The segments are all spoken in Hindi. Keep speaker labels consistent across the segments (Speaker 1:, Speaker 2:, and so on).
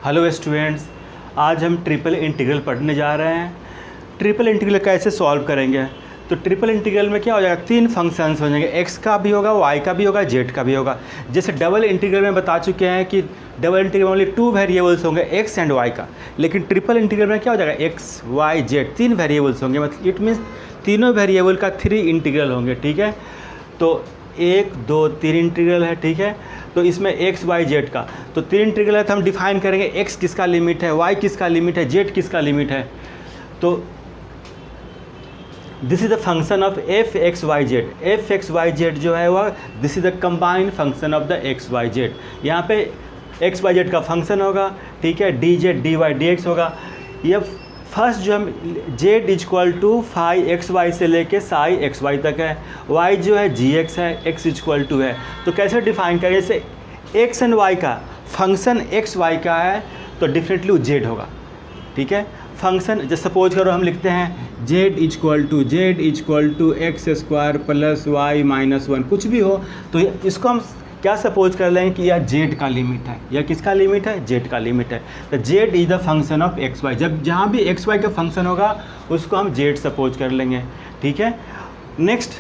Speaker 1: हेलो स्टूडेंट्स, आज हम ट्रिपल इंटीग्रल पढ़ने जा रहे हैं। ट्रिपल इंटीग्रल कैसे सॉल्व करेंगे? तो ट्रिपल इंटीग्रल में क्या हो जाएगा, तीन फंक्शंस हो जाएंगे, एक्स का भी होगा, वाई का भी होगा, जेड का भी होगा। जैसे डबल इंटीग्रल में बता चुके हैं कि डबल इंटीग्रल में ओनली 2 वेरिएबल्स होंगे, एक्स एंड वाई का। लेकिन ट्रिपल इंटीग्रल में क्या हो जाएगा, एक्स वाई जेड 3 वेरिएबल्स होंगे, मतलब इट मीन्स तीनों वेरिएबल का 3 इंटीग्रल होंगे। ठीक है, तो 1 2 3 इंटीग्रल है। ठीक है, तो इसमें एक्स वाई जेड का तो 3 इंटीग्रल है, तो हम डिफाइन करेंगे एक्स किसका लिमिट है, वाई किसका लिमिट है, जेड किसका लिमिट है। तो this is the function of f x y z. F x y z जो है वह this is the combined function of the x y z. यहाँ पे एक्स वाई जेड का फंक्शन होगा, ठीक है, d z d y d x होगा। यह फर्स्ट जो हम z is equal to phi x y से लेके साई एक्स वाई तक है, वाई जो है जी एक्स है, एक्स इजक्वल टू है। तो कैसे डिफाइन करें, जैसे एक्स एंड वाई का फंक्शन एक्स वाई का है तो डिफरेंटली वो जेड होगा। ठीक है, फंक्शन जैसे सपोज करो हम लिखते हैं z is equal to x square plus y minus 1, कुछ भी हो तो इसको हम क्या सपोज कर लेंगे कि यह जेड का लिमिट है। यह किसका लिमिट है, जेड का लिमिट है। तो z is the function of x y. जब जहाँ भी एक्स वाई का फंक्शन होगा उसको हम जेड सपोज कर लेंगे। ठीक है, नेक्स्ट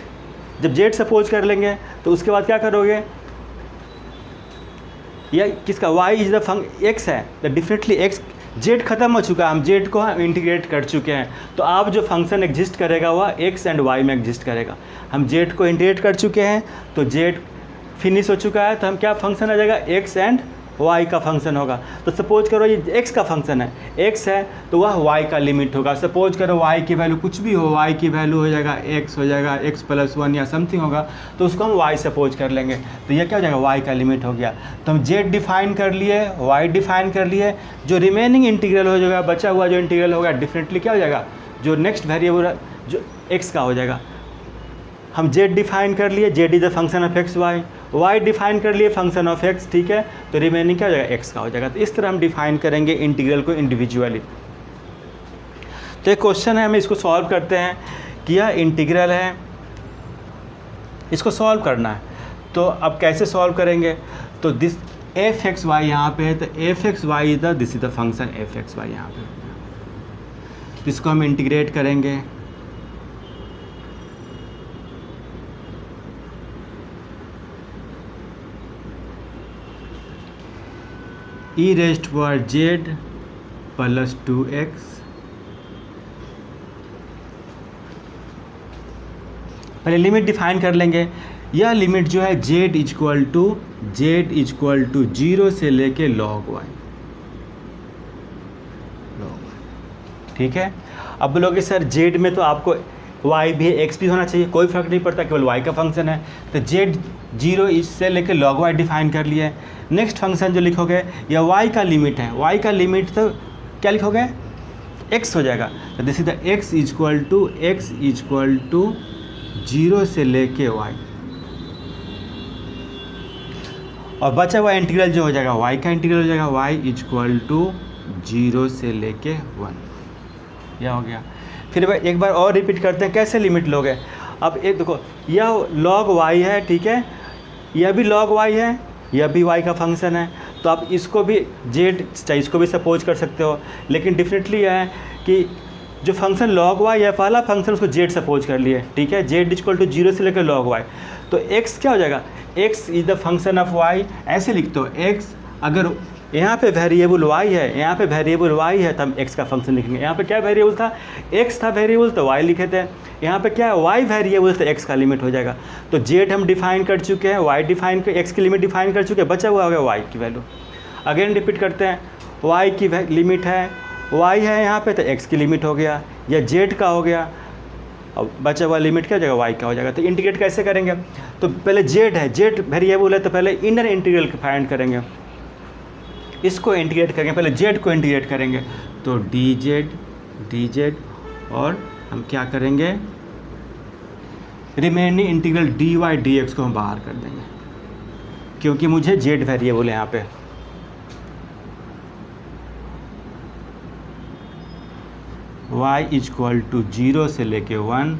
Speaker 1: जब जेड सपोज कर लेंगे तो उसके बाद क्या करोगे, यह किसका y is the function x है, तो डिफरेंटली एक्स जेड खत्म हो चुका है, हम जेड को हम इंटीग्रेट कर चुके हैं। तो आप जो फंक्शन एग्जिस्ट करेगा वह एक्स एंड वाई में एग्जिस्ट करेगा। हम जेड को इंटीग्रेट कर चुके हैं तो जेड फिनिश हो चुका है, तो हम क्या फंक्शन आ जाएगा, एक्स एंड वाई का फंक्शन होगा। तो सपोज करो ये एक्स का फंक्शन है, एक्स है तो वह वाई का लिमिट होगा। सपोज करो वाई की वैल्यू कुछ भी हो, वाई की वैल्यू हो जाएगा एक्स, हो जाएगा एक्स प्लस 1 या समथिंग होगा, तो उसको हम वाई सपोज कर लेंगे। तो यह क्या हो जाएगा, वाई का लिमिट हो गया। तो हम जेड डिफाइन कर लिए, वाई डिफाइन कर लिए, जो रिमेनिंग इंटीग्रल हो जाएगा, बचा हुआ जो इंटीग्रल होगा डिफरेंटली क्या हो जाएगा, जो नेक्स्ट वेरिएबल जो एक्स का हो जाएगा। हम जेड डिफाइन कर लिए, z is the function of x y, y define कर लिए फंक्शन ऑफ एक्स। ठीक है, तो रिमेनिंग क्या हो जाएगा, एक्स का हो जाएगा। तो इस तरह हम डिफाइन करेंगे इंटीग्रल को इंडिविजुअली। तो एक क्वेश्चन है, हम इसको सॉल्व करते हैं कि यह इंटीग्रल है, इसको सॉल्व करना है। तो अब कैसे सॉल्व करेंगे, तो दिस एफ एक्स वाई यहाँ पे है, तो F x Y is the this is the function F x Y यहाँ पे, तो इसको हम इंटीग्रेट करेंगे। E raised power Z plus 2x, पहले लिमिट डिफाइन कर लेंगे। यह लिमिट जो है जेड इजक्वल टू 0 से लेके log y। ठीक है, अब बोलोगे सर जेड में तो आपको y भी है x भी होना चाहिए, कोई फर्क नहीं पड़ता, केवल y का फंक्शन है। तो जेड 0 इससे लेके log y डिफाइन कर लिए। नेक्स्ट फंक्शन जो लिखोगे यह y का लिमिट है, y का लिमिट तो क्या लिखोगे, x हो जाएगा। तो this is the x is equal to 0 से लेके y, और बचा हुआ इंटीग्रल जो हो जाएगा y का इंटीग्रल हो जाएगा, y इजक्वल टू 0 से लेके 1। यह हो गया। फिर एक बार और रिपीट करते हैं कैसे लिमिट लोगे। अब एक देखो, यह log y है, ठीक है, यह भी log y है, यह भी y का फंक्शन है, तो आप इसको भी जेड चाहे इसको भी सपोज कर सकते हो। लेकिन डिफरेंटली यह है कि जो फंक्शन log y है, पहला फंक्शन उसको जेड सपोज कर लिए। ठीक है, जेड इक्वल टू 0 से लेकर log y, तो x क्या हो जाएगा, x is the function of y। ऐसे लिखते हो x, अगर यहाँ पे वेरिएबल y है, यहाँ पे वेरिएबल y है, तो हम x का फंक्शन लिखेंगे। यहाँ पे क्या वेरिएबल था, x था वेरिएबल, तो y लिखे थे। यहाँ पे क्या है, y वेरिएबल, तो x का लिमिट हो जाएगा। तो z हम डिफाइन कर चुके हैं, y डिफाइन कर, x की लिमिट डिफाइन कर चुके हैं, बचा हुआ हो गया y की वैल्यू। अगेन रिपीट करते हैं, y की लिमिट है, y है यहाँ पे, तो x की लिमिट हो गया, या z का हो गया, अब बचा हुआ लिमिट क्या हो जाएगा, y का हो जाएगा। तो इंटीग्रेट कैसे करेंगे, तो पहले z है, z वेरिएबल है, तो पहले इनर इंटीग्रल फाइंड करेंगे, इसको इंटीग्रेट करेंगे, पहले z को इंटीग्रेट करेंगे, तो dz, और हम क्या करेंगे, रिमेनिंग इंटीग्रल dy dx को हम बाहर कर देंगे, क्योंकि मुझे z वेरिएबल है यहाँ पे। y इजक्वल टू 0 से लेके 1,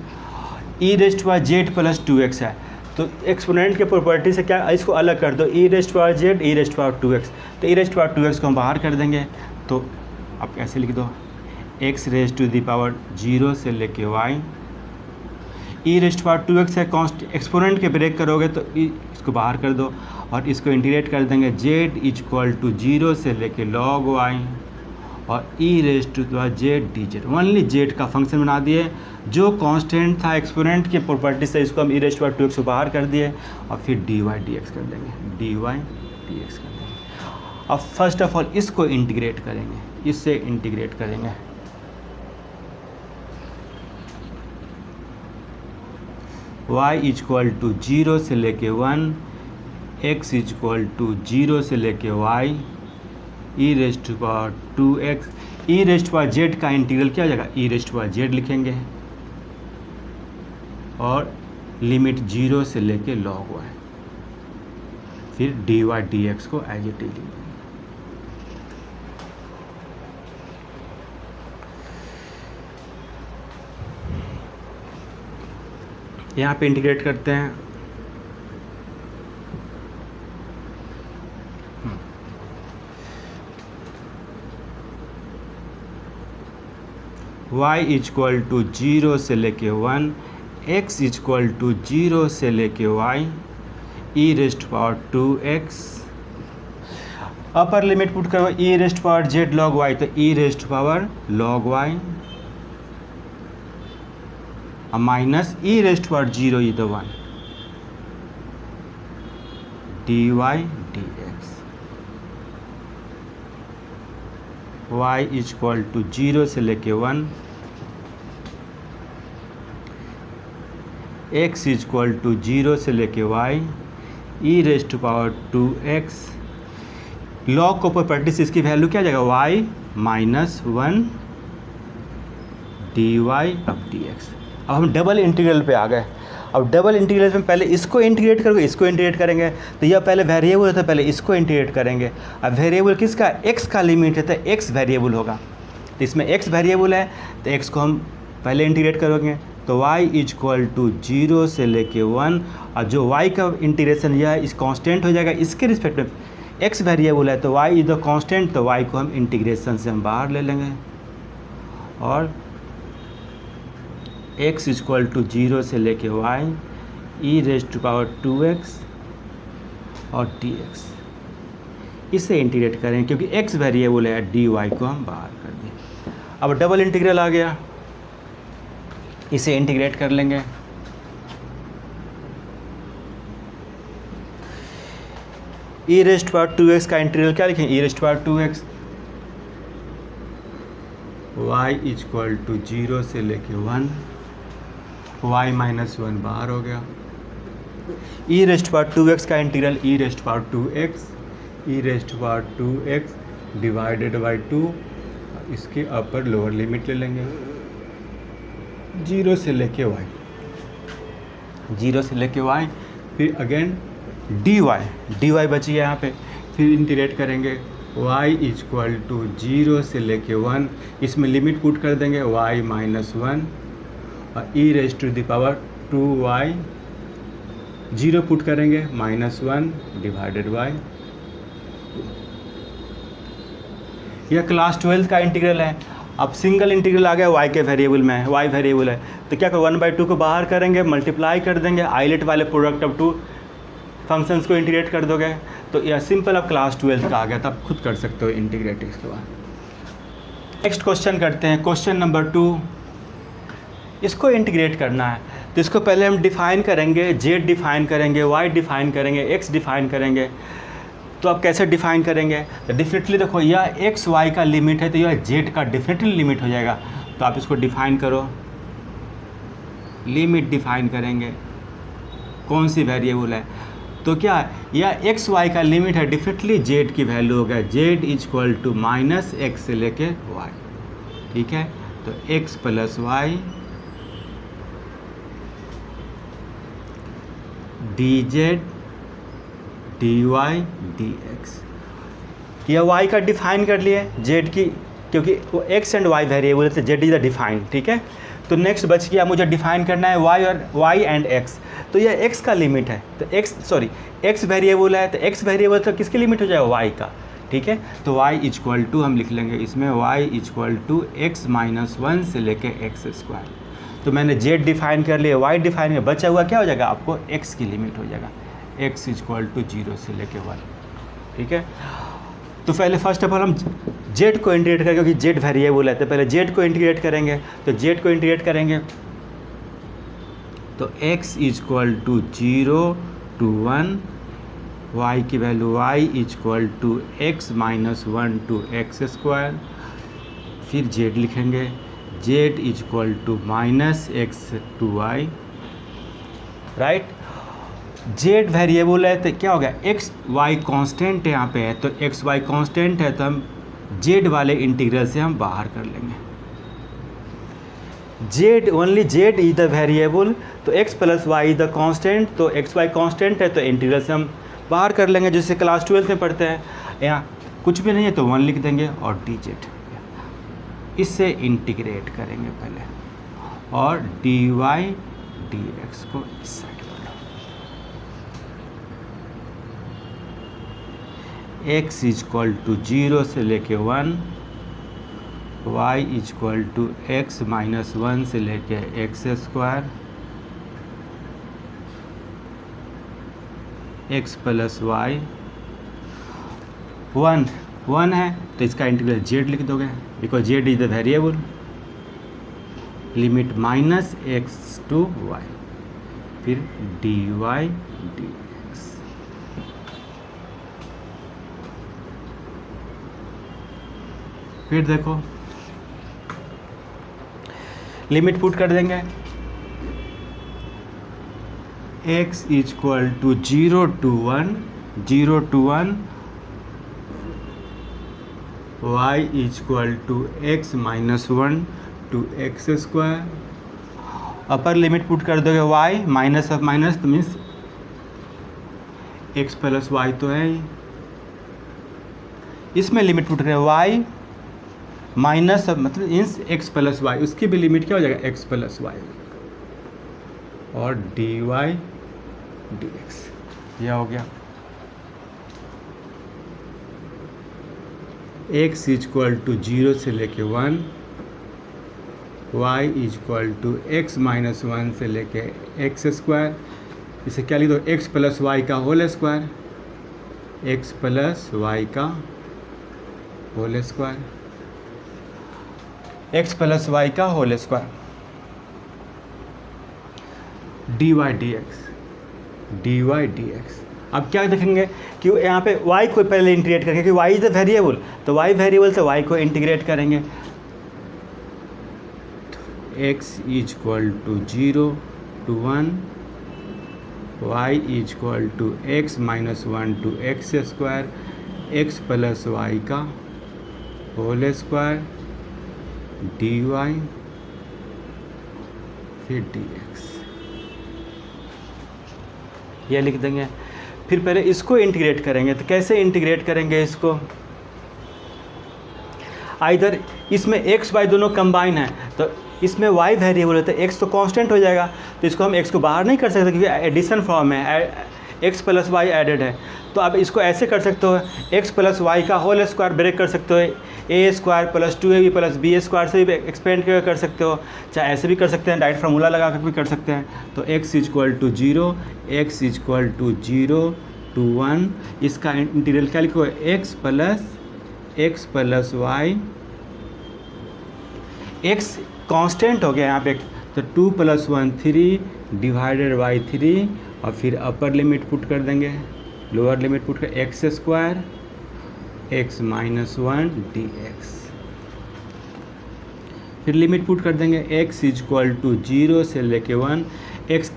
Speaker 1: ई रेस्ट हुआ जेड प्लस 2x है, तो एक्सपोनेंट के प्रॉपर्टी से क्या, इसको अलग कर दो, ई रेस्ट पावर जेड ई रेस्ट पावर 2x, तो ई रेस्ट पावर 2x को हम बाहर कर देंगे, तो आप ऐसे लिख दो x raised to the power 0 से लेके y, ई रेस्ट पावर 2x है कॉन्स्ट, एक्सपोनेंट के ब्रेक करोगे तो इसको बाहर कर दो और इसको इंटीग्रेट कर देंगे z इक्वल टू 0 से लेके log y और E raised to Z D Z, only Z का फंक्शन बना दिए, जो कांस्टेंट था एक्सपोनेंट के प्रॉपर्टी से इसको हम ई रेस्ट पावर 2x को बाहर कर दिए और फिर dy dx कर देंगे, dy dx कर देंगे। अब फर्स्ट ऑफ ऑल इसको इंटीग्रेट करेंगे, इससे इंटीग्रेट करेंगे, y इक्वल टू 0 से लेके 1, x इक्वल टू 0 से लेके y, E raised to power 2x, e raised power z का इंटीग्रल क्या हो जाएगा, ई रेस्ट पावर जेड लिखेंगे और लिमिट 0 से लेके log y, फिर dy dx को एज इट इज लिखेंगे। यहाँ पे इंटीग्रेट करते हैं, y इक्वल टू 0 से लेके 1, x इक्वल टू 0 से लेके y, ई raised power 2x, upper limit put करो E raised power Z log y, तो E raised power log y minus E raised power 0 E तो 1, dy dx, y equal to 0 से लेके 1, x इक्वल टू 0 से लेके y, ई रेस्ट पावर 2x, लॉग को प्रॉपर्टी से इसकी वैल्यू क्या जाएगा, y माइनस 1 dy अब dx। अब हम डबल इंटीग्रल पे आ गए। अब डबल इंटीग्रल में पहले इसको इंटीग्रेट करोगे, इसको इंटीग्रेट करेंगे, तो यह पहले वेरिएबल होता है, पहले इसको इंटीग्रेट करेंगे। अब वेरिएबल किसका, x का लिमिट है, तो x वेरिएबल होगा, तो इसमें x वेरिएबल है, तो x को हम पहले इंटीग्रेट करोगे, तो y इक्वल टू 0 से लेके 1, और जो y का इंटीग्रेशन यह इस कांस्टेंट हो जाएगा, इसके रिस्पेक्ट में x वेरिएबल है, तो y इज द कांस्टेंट, तो y को हम इंटीग्रेशन से हम बाहर ले लेंगे, और x इक्वल टू 0 से लेके y, E raised to power 2x और dx, इसे इंटीग्रेट करें क्योंकि x वेरिएबल है, dy को हम बाहर कर दें। अब डबल इंटीग्रल आ गया, इसे इंटीग्रेट कर लेंगे, ई रेस्ट पावर 2x का इंटीग्रल क्या लिखें, E raised power 2x, y equal to 0 से लेके 1, y माइनस 1 बाहर हो गया, ई रेस्ट पावर 2x का integral E raised power 2x, e raised power 2x divided by 2, इसके अपर लोअर लिमिट ले लेंगे, 0 से लेके y, 0 से लेके y, फिर अगेन dy बची है यहाँ पे, फिर इंटीग्रेट करेंगे, y इक्वल टू 0 से लेके 1, इसमें लिमिट पुट कर देंगे, y माइनस 1 और E raised to the power 2y, 0 put करेंगे, माइनस 1 डिवाइडेड बाई 2। यह क्लास 12 का इंटीग्रल है। अब सिंगल इंटीग्रल आ गया y के वेरिएबल में, y वेरिएबल है, तो क्या करो 1/2 को बाहर करेंगे, मल्टीप्लाई कर देंगे, आइलेट वाले प्रोडक्ट ऑफ 2 फंक्शंस को इंटीग्रेट कर दोगे, तो यह सिंपल अब क्लास 12 का आ गया, तब खुद कर सकते हो इंटीग्रेट इसके बाद। नेक्स्ट क्वेश्चन करते हैं, क्वेश्चन नंबर 2, इसको इंटीग्रेट करना है, तो इसको पहले हम डिफ़ाइन करेंगे, z डिफ़ाइन करेंगे, y डिफ़ाइन करेंगे, x डिफ़ाइन करेंगे। तो आप कैसे डिफ़ाइन करेंगे, तो डेफिनेटली देखो यह x y का लिमिट है, तो यह z का डेफिनेटली लिमिट हो जाएगा, तो आप इसको डिफ़ाइन करो, लिमिट डिफ़ाइन करेंगे, कौन सी वेरिएबल है, तो क्या यह x y का लिमिट है, डेफिनेटली z की वैल्यू हो गया, z equal to minus x से लेके y, ठीक है, तो x plus y dz dy dx, यह y का डिफाइन कर लिए, z की क्योंकि वो एक्स एंड वाई वेरिएबल है, जेड इज द डिफाइंड, ठीक है। तो नेक्स्ट बच गया मुझे डिफाइन करना है वाई और वाई एंड एक्स। तो यह एक्स का लिमिट है, तो एक्स वेरिएबल है, तो एक्स वेरिएबल तो किसकी लिमिट हो जाएगा, वाई का, ठीक है। तो y इक्वल टू हम लिख लेंगे इसमें y equal to x minus 1 से लेके एक्स स्क्वायर। तो मैंने z डिफाइन कर लिया, y डिफाइन कर, बचा हुआ क्या हो जाएगा आपको, x की लिमिट हो जाएगा, x इक्वल टू 0 से लेके 1, ठीक है। तो पहले फर्स्ट ऑफ ऑल हम z को इंटीग्रेट करेंगे, क्योंकि z वेरिएबल है, तो पहले z को इंटीग्रेट करेंगे। तो z को इंटीग्रेट करेंगे तो x equal to 0 to 1, y की वैल्यू y equal to x minus 1 to x square, फिर z लिखेंगे z equal to minus x to y, right. z variable है तो क्या हो गया, एक्स वाई कांस्टेंट यहाँ पे है, तो एक्स वाई कांस्टेंट है तो हम z वाले इंटीग्रल से हम बाहर कर लेंगे। z only z is the variable, तो x plus y is the constant, तो एक्स वाई कांस्टेंट है तो इंटीग्रल से हम बाहर कर लेंगे, जैसे क्लास 12 में पढ़ते हैं। यहाँ कुछ भी नहीं है तो 1 लिख देंगे और dz, इससे इंटीग्रेट करेंगे पहले, और dy dx को इस साइड कर लो। x इक्वल टू 0 से लेके 1, y equal to x minus 1 से लेके x square, x plus y, 1 है तो इसका इंटीग्रल z लिख दोगे, because z is the variable, limit minus x to y, फिर dy dx। फिर देखो लिमिट पुट कर देंगे, x equal to 0 to 1, y equal to x minus 1 to x square, upper limit put कर दोगे y माइनस ऑफ माइनस तो मीन्स x प्लस वाई तो है ही, इसमें लिमिट पुट करें y माइनस ऑफ मतलब मीन्स x प्लस वाई, उसकी भी लिमिट क्या हो जाएगा, x प्लस वाई, और dy dx, यह हो गया। x इक्वल टू 0 से लेके 1, y equal to x minus 1 से लेके एक्स स्क्वायर, इसे क्या लिख दो, x प्लस वाई का whole square, x plus Y का whole square, x plus Y का होल स्क्वायर, dy dx। अब क्या देखेंगे कि यहाँ पे y को पहले इंटीग्रेट करेंगे, क्योंकि y इज द वेरिएबल, तो y वेरिएबल तो y को इंटीग्रेट करेंगे, x equal to 0 to 1, y equal to x minus 1 to x square, x plus Y का होल स्क्वायर, dy फिर dx, ये लिख देंगे। फिर पहले इसको इंटीग्रेट करेंगे, तो कैसे इंटीग्रेट करेंगे इसको, आइदर इसमें x y दोनों कंबाइन है, तो इसमें y वेरिएबल है तो x तो कांस्टेंट हो जाएगा, तो इसको हम x को बाहर नहीं कर सकते क्योंकि एडिशन फॉर्म है, x प्लस वाई एडेड है। तो आप इसको ऐसे कर सकते हो, x प्लस वाई का होल स्क्वायर ब्रेक कर सकते हो, a square plus 2ab plus b square से भी एक्सपेंड कर सकते हो, चाहे ऐसे भी कर सकते हैं, डायरेक्ट फार्मूला लगा कर भी कर सकते हैं। तो x equal to 0, x equal to 0 to 1, इसका इंटीग्रल क्या लिखो, x plus y, x constant हो गया यहाँ पे, तो 2 + 1 3 डिवाइडेड बाई 3, और फिर अपर लिमिट पुट कर देंगे, लोअर लिमिट पुट कर x square x minus 1 dx, फिर लिमिट पुट कर देंगे x इक्वल टू 0 से लेके 1, x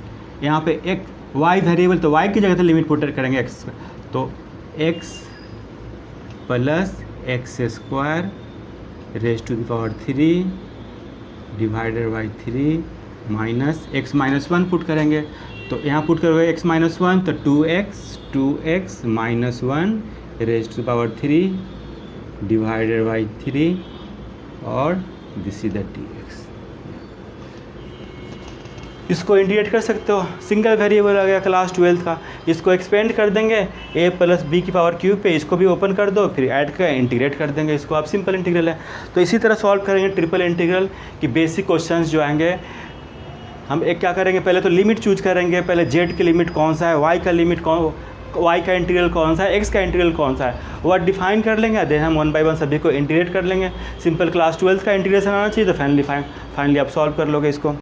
Speaker 1: यहाँ पे एक y वेरिएबल तो y की जगह से लिमिट पुट करेंगे x, तो x plus x square raise to the power 3 divided by 3 minus x minus 1 put करेंगे, तो यहाँ पुट करोगे x माइनस 1 तो 2x minus 1 raise to the power 3 divided by 3 और दिस इज द dx। इसको इंटीग्रेट कर सकते हो, सिंगल वेरिएबल आ गया क्लास 12 का। इसको एक्सपेंड कर देंगे a प्लस बी की पावर क्यूब पे, इसको भी ओपन कर दो, फिर ऐड कर इंटीग्रेट कर देंगे इसको। आप सिंपल इंटीग्रल है। तो इसी तरह सॉल्व करेंगे ट्रिपल इंटीग्रल की बेसिक क्वेश्चंस जो आएंगे। हम एक क्या करेंगे, पहले तो लिमिट चूज करेंगे, पहले z की लिमिट कौन सा है, y का लिमिट कौन, y का इंटीग्रल कौन सा है, x का इंटीग्रल कौन सा है, वो डिफाइन कर लेंगे। देन हम 1 बाय 1 सभी को इंटीग्रेट कर लेंगे। सिंपल क्लास 12 का इंटीग्रेशन आना चाहिए, तो फाइनली आप सॉल्व कर लोगे इसको।